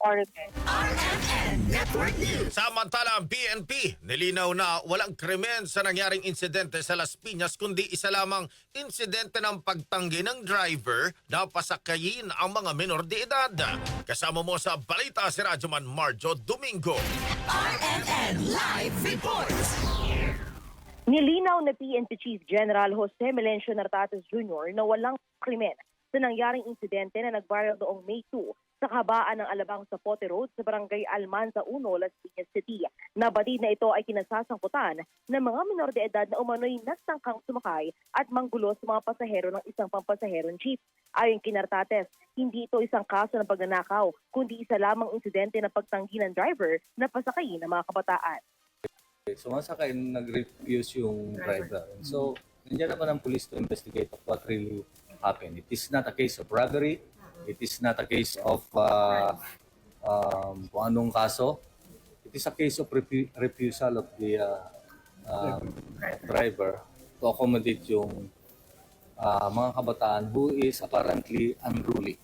Orbe. Samantala, ang PNP nilinaw na walang krimen sa nangyaring insidente sa Las Piñas kundi isa lamang insidente ng pagtanggi ng driver na pasakayin ang mga menor de edad. Kasama mo sa balita si Radyoman Marjo Domingo. RMN Live Reports. Nilinaw na PNP Chief General Jose Melencio Nartates Jr. na walang krimen sa nangyaring insidente na nag-viral noong May 2 sa kahabaan ng Alabang Zapote Road sa Barangay Almanza 1, Las Piñas City. Nabatid na ito ay kinasasangkutan ng mga menor de edad na umano'y nagtangkang sumakay at manggulo sa mga pasahero ng isang pampasaherong jeep. Ayon kay Nartates, hindi ito isang kaso ng pagnanakaw, kundi isa lamang insidente ng pagtanggi ng driver na pasakayin ng mga kabataan. Sumasakay, nag-refuse yung driver. So, nandiyan naman ang police to investigate of what really happened. It is not a case of robbery. It is not a case of kung anong kaso. It is a case of refusal of the driver to accommodate yung mga kabataan who is apparently unruly.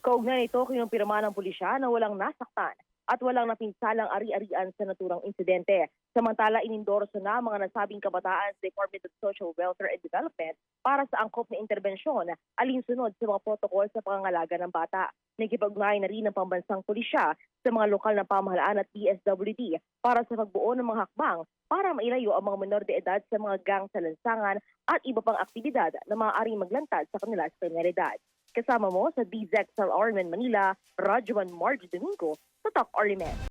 Kaugnay nito, kinumpirma ng pulisya na walang nasaktan at walang napinsalang ari-arian sa naturang insidente. Samantala, inendorso na mga nasabing kabataan sa Department of Social Welfare and Development para sa angkop na intervensyon alinsunod sa mga protokol sa pangangalaga ng bata. Nagkipag-ugnayan na rin ng pambansang pulisya sa mga lokal na pamahalaan at DSWD para sa pagbuo ng mga hakbang para mailayo ang mga menor de edad sa mga gang sa lansangan at iba pang aktibidad na maaaring maglantad sa kanila sa kriminalidad. Kasama mo sa DZXL Ormen Manila, Radyoman Marjo Domingo sa Talk RMN.